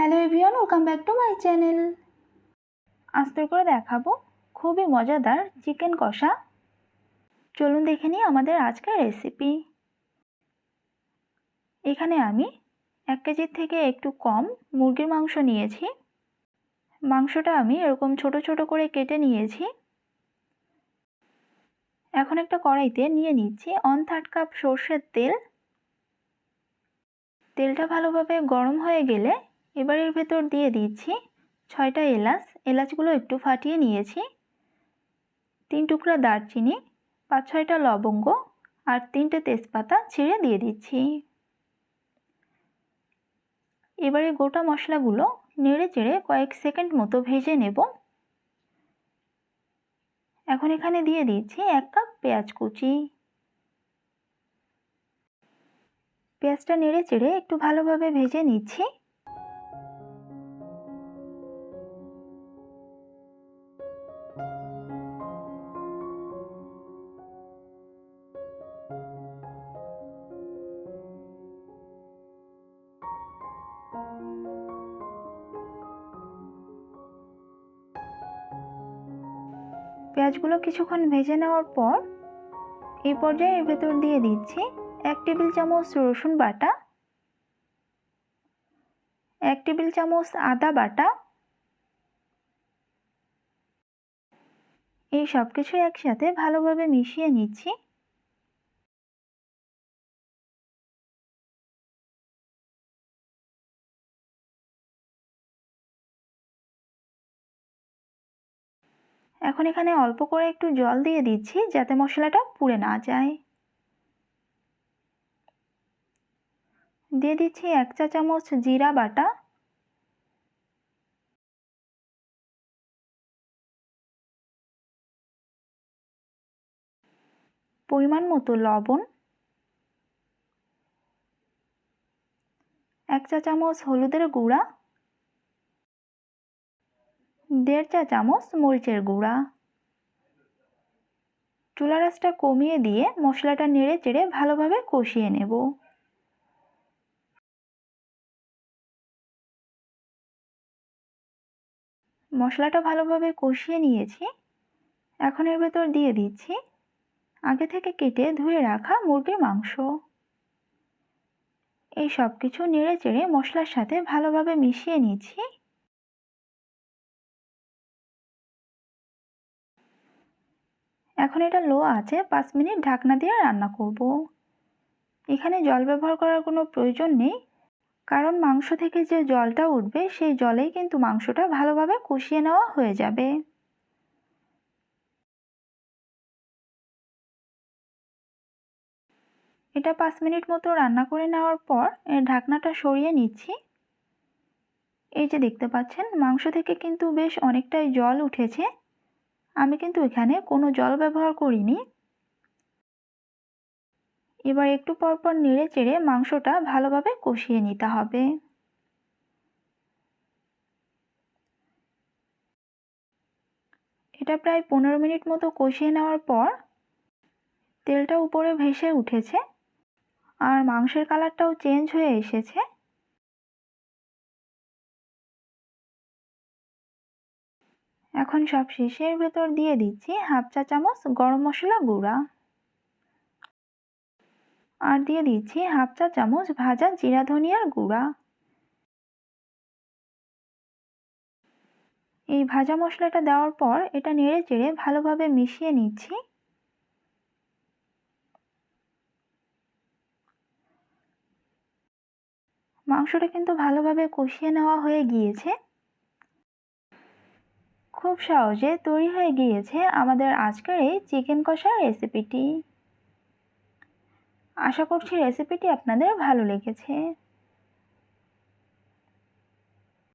Hello everyone, welcome back to my channel. আজ তৈরি করে দেখাবো খুবই মজাদার চিকেন কষা। চলুন দেখে নিই আমাদের আজকের রেসিপি। এখানে আমি 1 কেজির থেকে একটু কম মুরগির মাংস নিয়েছি। মাংসটা আমি এরকম ছোট ছোট করে কেটে নিয়েছি। এখন একটা কড়াইতে নিয়ে নিচ্ছি 1/3 কাপ সরষের তেল। তেলটা ভালোভাবে গরম হয়ে গেলে এবার এর ভেতর দিয়ে দিচ্ছি 6টা এলাচ। এলাচগুলো একটু ফাটিয়ে নিয়েছি। 3 টুকরা দারচিনি, 5-6টা লবঙ্গ আর 3টে তেজপাতা ছিঁড়ে দিয়ে দিচ্ছি। এবারে গোটা মশলাগুলো নেড়ে চেড়ে কয়েক সেকেন্ড মতো ভেজে নেব। এখন এখানে দিয়ে দিচ্ছি 1 কাপ পেঁয়াজ কুচি। পেঁয়াজটা নেড়ে চেড়ে একটু ভালোভাবে ভেজে নিচ্ছি। পেঁয়াজগুলো কিছুক্ষণ ভেজে নেওয়ার পর এই পর্যায়ে এর ভেতর দিয়ে দিচ্ছি 1 টেবিল চামচ রসুন বাটা, 1 টেবিল চামচ আদা বাটা। এই সব কিছু একসাথে ভালোভাবে মিশিয়ে নিচ্ছি। এখন এখানে অল্প করে একটু জল দিয়ে দিচ্ছি যাতে মশলাটা পুড়ে না যায়। দিয়ে দিচ্ছি 1 চা চামচ জিরা বাটা, পরিমাণ মতো লবণ, 1 চা চামচ হলুদের গুঁড়া, 1.5 চা চামচ মরিচের গুঁড়া। চুলার আঁচটা কমিয়ে দিয়ে মশলাটা নেড়ে চেড়ে ভালোভাবে কষিয়ে নেব। মশলাটা ভালোভাবে কষিয়ে নিয়েছি। এখন এর ভেতর দিয়ে দিচ্ছি আগে থেকে কেটে ধুয়ে রাখা মুরগির মাংস। এই সব কিছু নেড়ে চেড়ে মশলার সাথে ভালোভাবে মিশিয়ে নিচ্ছি। এখন এটা লো আঁচে 5 মিনিট ঢাকনা দিয়ে রান্না করব। এখানে জল ব্যবহার করার কোনো প্রয়োজন নেই, কারণ মাংস থেকে যে জলটা উঠবে সেই জলেই কিন্তু মাংসটা ভালোভাবে কষিয়ে নেওয়া হয়ে যাবে। এটা 5 মিনিট মতো রান্না করে নেওয়ার পর এর ঢাকনাটা সরিয়ে নিচ্ছি। এই যে দেখতে পাচ্ছেন মাংস থেকে কিন্তু বেশ অনেকটাই জল উঠেছে। আমি কিন্তু এখানে কোনো জল ব্যবহার করিনি। এবার একটু পরপর নেড়ে চেড়ে মাংসটা ভালোভাবে কষিয়ে নিতে হবে। এটা প্রায় 15 মিনিট মতো কষিয়ে নেওয়ার পর তেলটা উপরে ভেসে উঠেছে আর মাংসের কালারটাও চেঞ্জ হয়ে এসেছে। এখন সব শেষে এর ভেতর দিয়ে দিচ্ছি 1/2 চা চামচ গরম মশলা গুঁড়া আর দিয়ে দিচ্ছি 1/2 চা চামচ ভাজা জিরা ধনিয়ার গুঁড়া। এই ভাজা মশলাটা দেওয়ার পর এটা নেড়ে চেড়ে ভালোভাবে মিশিয়ে নিচ্ছি। মাংসটা কিন্তু ভালোভাবে কষিয়ে নেওয়া হয়ে গিয়েছে। খুব সহজে তৈরি হয়ে গিয়েছে আমাদের আজকের এই চিকেন কষার রেসিপিটি। আশা করছি রেসিপিটি আপনাদের ভালো লেগেছে।